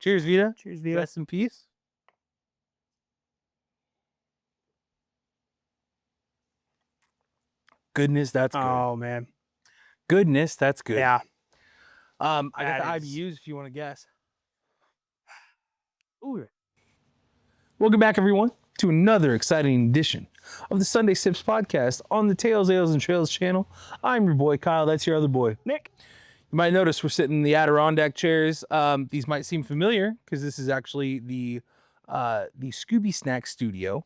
Cheers, Vida. Cheers, Vida. Rest in peace. Goodness, that's good. Oh man. Goodness, that's good. Yeah. I got That the is- IBUs if you want to guess. Ooh. Welcome back, everyone, to another exciting edition of the Sunday Sips podcast on the Tales, Ales, and Trails channel. I'm your boy, Kyle. That's your other boy, Nick. You might notice we're sitting in the Adirondack chairs. These might seem familiar because this is actually the Scooby Snack Studio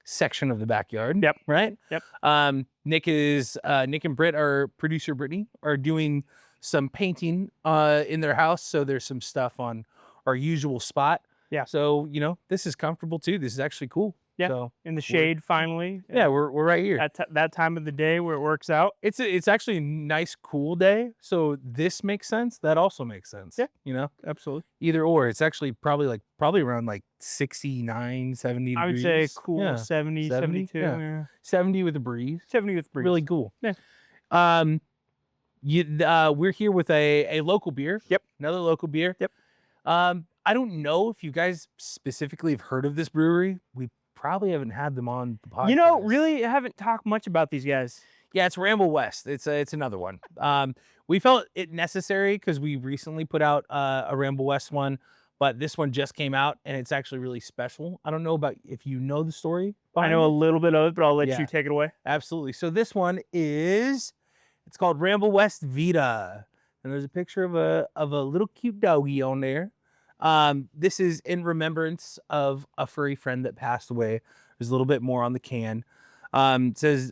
section of the backyard. Yep. Right? Yep. Nick and Britt, our producer Brittany, are doing some painting in their house. So there's some stuff on our usual spot. Yeah. So, this is comfortable too. This is actually cool. Yeah. So In the shade, finally. yeah, we're right here. That time of the day where it works out. It's actually a nice, cool day. So this makes sense. That also makes sense. Yeah. Absolutely. Either or. It's actually probably around like 69, 70 I would degrees. say cool Yeah. 70, 70? 72. Yeah. Yeah. 70 with a breeze. 70 with breeze. Really cool. Yeah. We're here with a local beer. Yep. Another local beer. Yep. I don't know if you guys specifically have heard of this brewery. We probably haven't had them on the podcast. Really, I haven't talked much about these guys. Yeah, it's Ramble West. It's another one. We felt it necessary because we recently put out a Ramble West one, but this one just came out and it's actually really special. I don't know about if you know the story. I know a little bit of it, but I'll let Yeah. you take it away. Absolutely. So this one it's called Ramble West Vida, and there's a picture of a little cute doggy on there. This is in remembrance of a furry friend that passed away. There's a little bit more on the can. It says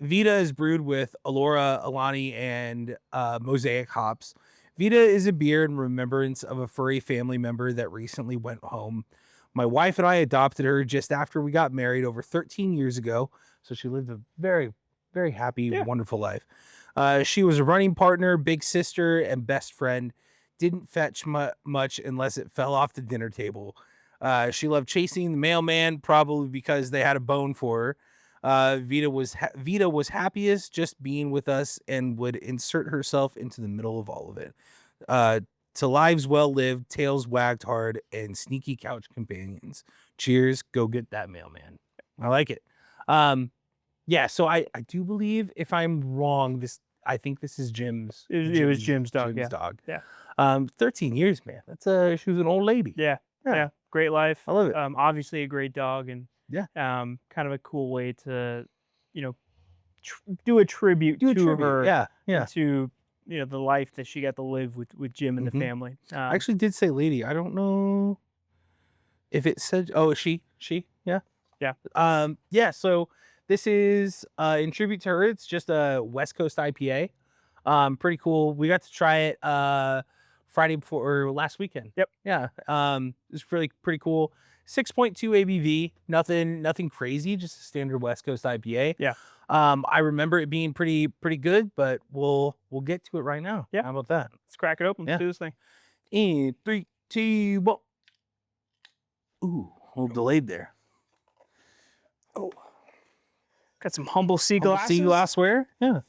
Vida is brewed with Alora, Alani, and Mosaic hops. Vida is a beer in remembrance of a furry family member that recently went home. My wife and I adopted her just after we got married over 13 years ago. So she lived a very, very happy, wonderful life. She was a running partner, big sister, and best friend. Didn't fetch much unless it fell off the dinner table. She loved chasing the mailman, probably because they had a bone for her. Vida was happiest just being with us and would insert herself into the middle of all of it. To lives well lived, tails wagged hard, and sneaky couch companions. Cheers, go get that mailman. I like it. Yeah, so I do believe, if I'm wrong, I think this is Jim's. It was Jim's dog. Jim's Yeah. dog. Yeah. 13 years, man. She was an old lady. Yeah. Great life. I love it. Obviously a great dog, and Yeah. kind of a cool way to, do a tribute to her. Yeah. To the life that she got to live with Jim and the family. I actually did say lady. I don't know if it said. Oh, she. Yeah. Yeah. So this is in tribute to her. It's just a West Coast IPA. Pretty cool. We got to try it Friday before or last weekend. Yep. Yeah. It was pretty cool. 6.2 ABV. Nothing crazy. Just a standard West Coast IPA. Yeah. I remember it being pretty good, but we'll get to it right now. Yeah. How about that? Let's crack it open. Yeah. Let's do this thing. In 3, 2, 1. Ooh, a little delayed there. Oh. Got some humble sea Humble glasses. sea glassware. Yeah.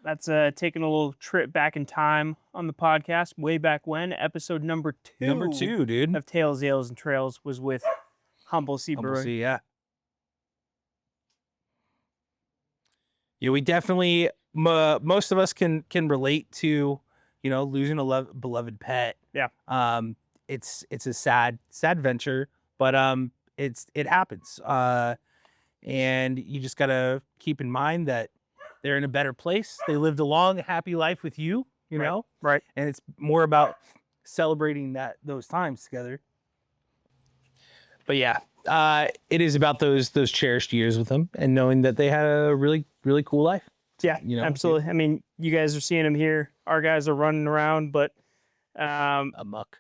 That's taking a little trip back in time on the podcast. Way back when, episode number 2. Number 2, dude. Of Tales, Ales, and Trails was with Humble Sea Humble Brewing. Sea, yeah. Yeah, we definitely, most of us can relate to, losing a beloved pet. Yeah. It's a sad venture, but it happens. And you just gotta keep in mind that they're in a better place. They lived a long, happy life with you, you know? Right. And it's more about celebrating those times together. But yeah, it is about those cherished years with them and knowing that they had a really, really cool life. Yeah, absolutely. I mean, you guys are seeing them here. Our guys are running around, but Amok.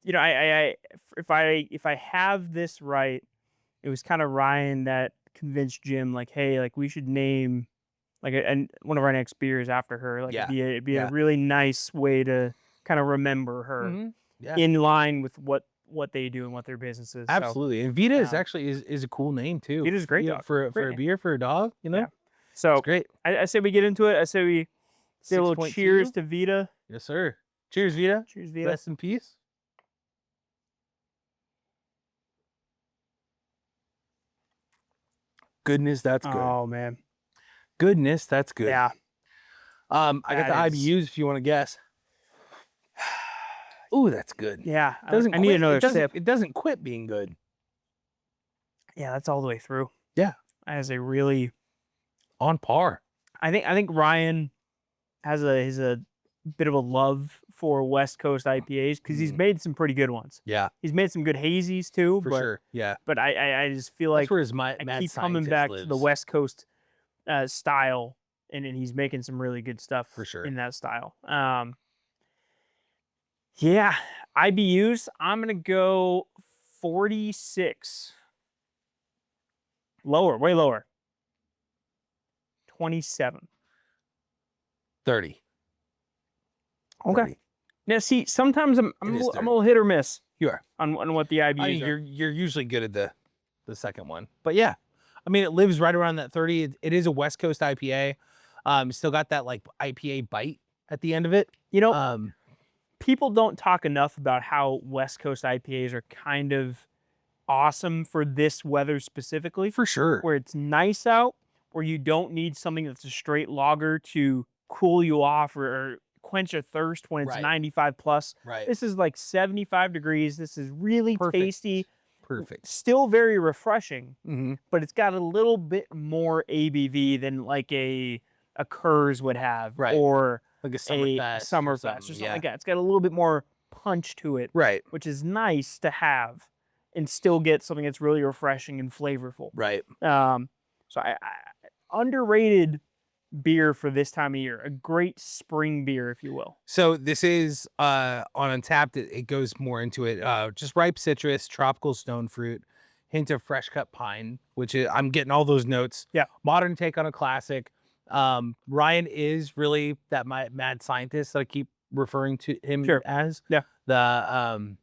I if I have this right, it was kind of Ryan that convinced Jim, like, hey, like we should name like one of our next beers after her. Like it'd be a really nice way to kind of remember her in line with what they do and what their business is. Absolutely. And Vida is actually is a cool name too. Vita's a great dog. For a beer, for a dog, Yeah. So it's great. I say we get into it. I say we say a little cheers to Vida. Yes, sir. Cheers, Vida. Cheers, Vida. Rest in peace. Goodness, that's good. Oh man. Goodness, that's good. Yeah. I got the That is- IBUs if you want to guess. Ooh, that's good. Yeah. Doesn't I need quit, another sip. It doesn't quit being good. Yeah, that's all the way through. Yeah. As a really, On par. I think Ryan has a bit of a love for West Coast IPAs because he's made some pretty good ones. Yeah, He's made some good hazies too. for but, sure. Yeah, But I just feel like that's where his I mad keep coming scientist back lives. to the West Coast style, and he's making some really good stuff For sure. in that style. Yeah, IBUs. I'm gonna go 46. Lower, way lower. 27. 30. Okay. 30. Now, see, sometimes I'm a It is little hit or miss You are. on what the IBUs I mean, are. you're usually good at the second one, but yeah, I mean, it lives right around that 30. It is a West Coast IPA. Still got that like IPA bite at the end of it. You know, people don't talk enough about how West Coast IPAs are kind of awesome for this weather specifically, For sure. where it's nice out, where you don't need something that's a straight lager to cool you off or quench a thirst when it's Right. 95 plus. Right. This is like 75 degrees. This is really Perfect. tasty. Perfect. Still very refreshing, Mm-hmm. but it's got a little bit more ABV than like a Kurz would have, Right. or Like a a Summerfest. Summerfest or something like that. It's got a little bit more punch to it, Right. which is nice to have, and still get something that's really refreshing and flavorful. Right. So I underrated beer for this time of year. A great spring beer, if you will. So this is on Untapped. It goes more into it. Just ripe citrus, tropical stone fruit, hint of fresh cut pine, which is, I'm getting all those notes. Yeah. Modern take on a classic. Ryan is really that mad scientist that I keep referring to him as. Yeah. The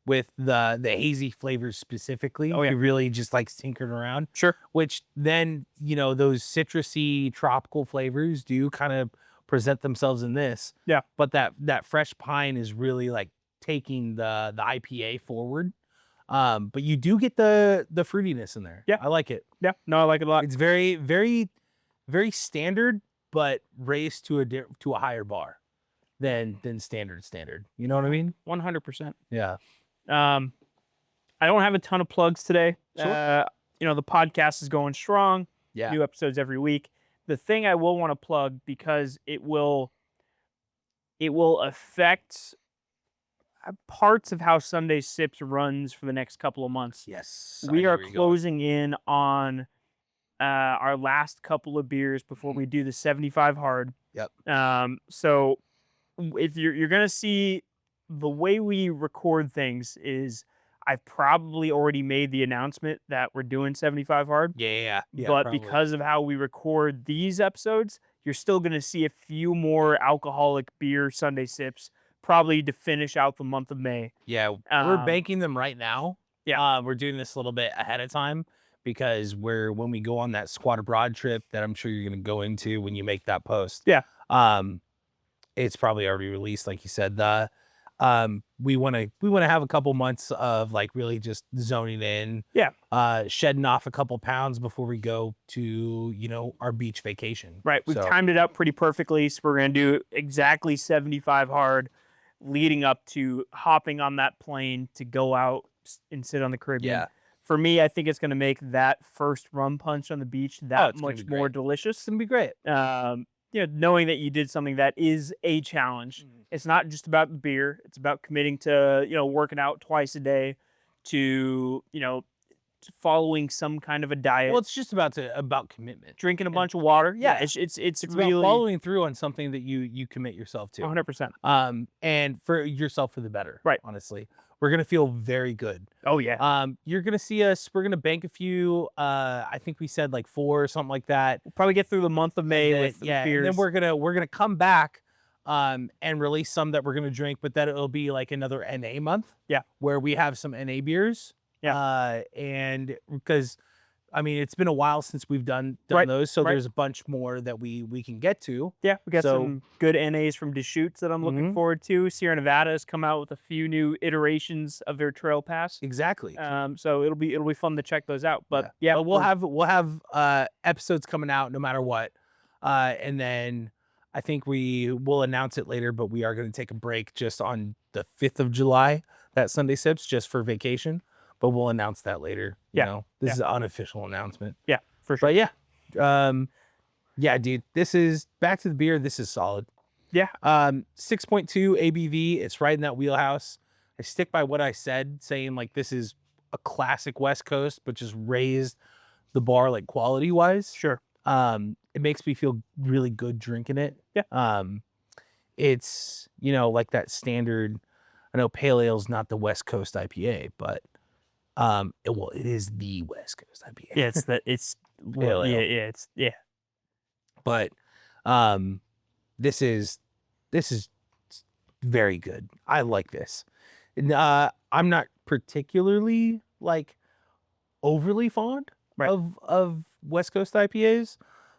with the hazy flavors specifically. Oh, yeah. He really just likes tinkering around. Sure. Which then, those citrusy tropical flavors do kind of present themselves in this. Yeah. But that fresh pine is really like taking the IPA forward. But you do get the fruitiness in there. Yeah. I like it. Yeah. No, I like it a lot. It's very, very, very standard, but raised to a higher bar than standard. You know what I mean? 100%. Yeah. I don't have a ton of plugs today. Sure. The podcast is going strong. Yeah. New episodes every week. The thing I will want to plug, because it will affect parts of how Sunday Sips runs for the next couple of months. Yes. We are closing in on our last couple of beers before we do the 75 hard. Yep. So if you're gonna see the way we record things is, I've probably already made the announcement that we're doing 75 hard. Yeah. But probably. because of how we record these episodes, you're still gonna see a few more alcoholic beer Sunday Sips, probably to finish out the month of May. Yeah, we're banking them right now. Yeah. We're doing this a little bit ahead of time because when we go on that squad abroad trip that I'm sure you're going to go into when you make that post. Yeah. It's probably already released, like you said. We want to have a couple months of like really just zoning in. Yeah. Shedding off a couple pounds before we go to our beach vacation. Right. We've timed it out pretty perfectly, so we're gonna do exactly 75 hard, leading up to hopping on that plane to go out and sit on the Caribbean. Yeah. For me, I think it's going to make that first rum punch on the beach that much more delicious. It's going to be great. Knowing that you did something that is a challenge. It's not just about the beer. It's about committing to, working out twice a day, to following some kind of a diet. Well, it's just about commitment. Drinking a bunch of water. Yeah. It's really about following through on something that you commit yourself to. 100%. And for yourself for the better. Right. Honestly, we're going to feel very good. Oh yeah. You're going to see us. We're going to bank a few, I think we said like 4 or something like that. We'll probably get through the month of May with beers. And then we're going to come back, and release some that we're going to drink, but that it'll be like another NA month. Yeah. Where we have some NA beers. Yeah. And because I mean, it's been a while since we've done Right, those, so right. there's a bunch more that we can get to. Yeah, we got So- some good NAs from Deschutes that I'm looking Mhm. forward to. Sierra Nevada has come out with a few new iterations of their trail pass. Exactly. So it'll be fun to check those out. But yeah, But we'll have episodes coming out no matter what. And then I think we will announce it later, but we are going to take a break just on the 5th of July, that Sunday Sips, just for vacation. But we'll announce that later. You know, this is an unofficial announcement. Yeah, for sure. But yeah, dude, this is back to the beer. This is solid. Yeah. 6.2 ABV. It's right in that wheelhouse. I stick by what I said, saying like this is a classic West Coast, but just raised the bar like quality wise. Sure. It makes me feel really good drinking it. Yeah. It's, you know, like that standard. I know pale ale's not the West Coast IPA, but it is the West Coast IPA. Yeah, Pale ale. But this is very good. I like this. And, I'm not particularly like overly fond Right. of West Coast IPAs,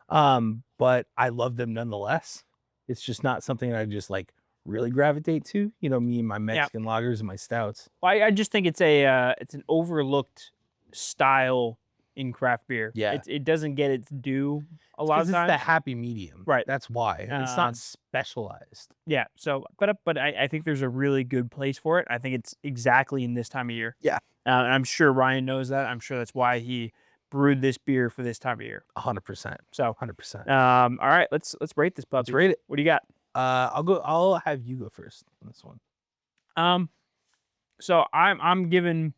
but I love them nonetheless. It's just not something I just like really gravitate to. You know, me and my Mexican lagers and my stouts. Well, I just think it's an overlooked style in craft beer. Yeah. It doesn't get its due a lot of It's times. the happy medium. Right. That's why. It's not specialized. Yeah. So, but I think there's a really good place for it. I think it's exactly in this time of year. Yeah. And I'm sure Ryan knows that. I'm sure that's why he brewed this beer for this time of year. 100%. So 100%. all right, let's rate this puppy. Let's rate it. What do you got? I'll have you go first on this one. So I'm giving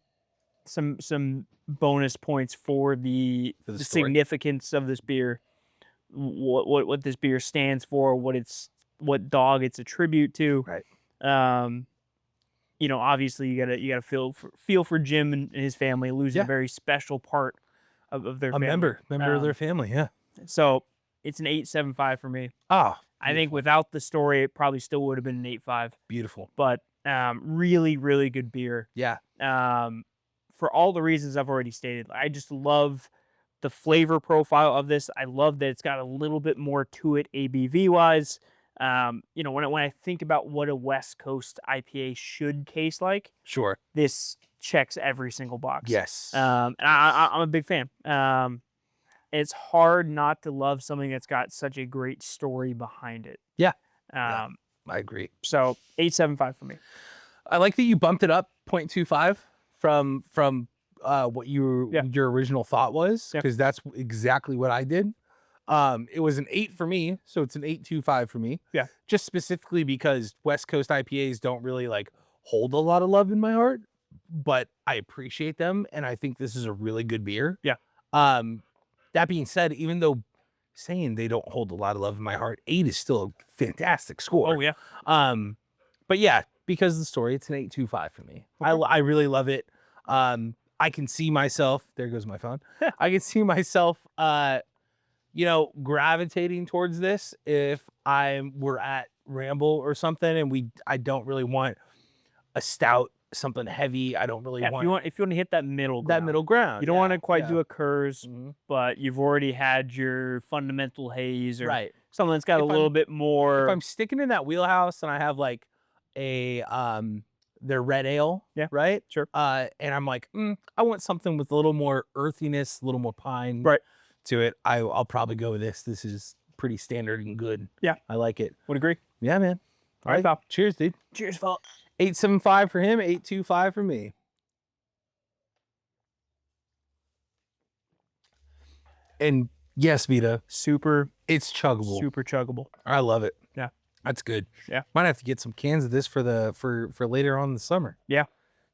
some bonus points for the story. significance of this beer, what this beer stands for, what dog it's a tribute to. Right. You know, obviously you gotta feel for Jim and his family losing a very special part of their family. member of their family. Yeah. So it's an 8.75 for me. Oh, I think without the story, it probably still would have been an 8.5. beautiful. But really, really good beer. Yeah. For all the reasons I've already stated. I just love the flavor profile of this. I love that it's got a little bit more to it ABV wise. You know, when I think about what a West Coast IPA should taste like, Sure. this checks every single box. Yes. And I'm a big fan. It's hard not to love something that's got such a great story behind it. Yeah. I agree. So 8.75 for me. I like that you bumped it up 0.25 from what your original thought was, because that's exactly what I did. It was an 8 for me, so it's an 8.25 for me. Yeah. Just specifically because West Coast IPAs don't really like hold a lot of love in my heart, but I appreciate them, and I think this is a really good beer. Yeah. That being said, even though saying they don't hold a lot of love in my heart, 8 is still a fantastic score. Oh yeah. But yeah, because of the story, it's an 8.25 for me. Okay. I really love it. I can see myself. There goes my phone. I can see myself, you know, gravitating towards this if we're at Ramble or something, and I don't really want a stout, something heavy. I don't really want. If you want to hit that middle ground. You don't want to quite do a Kurz, but you've already had your fundamental haze or something that's got a little bit more. If I'm sticking in that wheelhouse and I have like a their red ale, right? Sure. And I'm like, I want something with a little more earthiness, a little more pine to it. I'll probably go with this. This is pretty standard and good. Yeah. I like it. Would agree. Yeah, man. All right, pal. Cheers, dude. Cheers, fella. 8.75 for him, 8.25 for me. And yes, Vida, it's chuggable. Super chuggable. I love it. Yeah. That's good. Yeah. Might have to get some cans of this for later on in the summer. Yeah.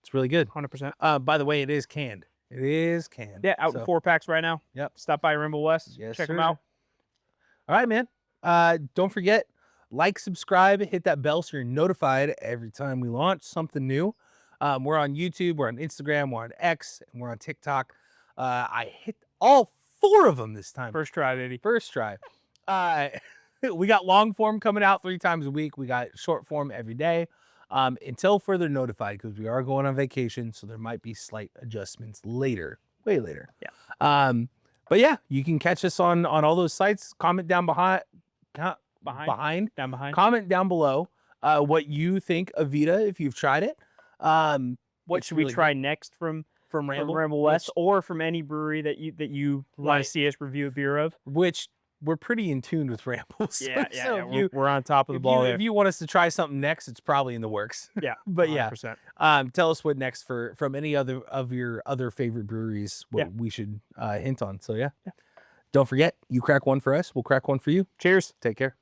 It's really good. 100%. By the way, it is canned. It is canned. Yeah, out in 4-packs right now. Yep. Stop by Ramble West. Yes, Check them sir. out. All right, man. Don't forget, like, subscribe, hit that bell so you're notified every time we launch something new. We're on YouTube, we're on Instagram, we're on X, and we're on TikTok. I hit all 4 of them this time. First try, baby. First try. We got long form coming out 3 times a week. We got short form every day. Until further notified, because we are going on vacation, so there might be slight adjustments later. way later. Yeah. But yeah, you can catch us on all those sites. Comment down behind. Down behind. Comment down below what you think of Vida if you've tried it. What It's should we really try good. next from Ramble? Ramble West, or from any brewery that you want Right. to see us review a beer of? Which we're pretty in tune with Rambles. Yeah, So yeah. We're on top of the ball there. if you want us to try something next, it's probably in the works. Yeah, But yeah, 100%. tell us what next from any other of your other favorite breweries, what we should hint on. So yeah. Don't forget, you crack one for us, we'll crack one for you. Cheers. Take care.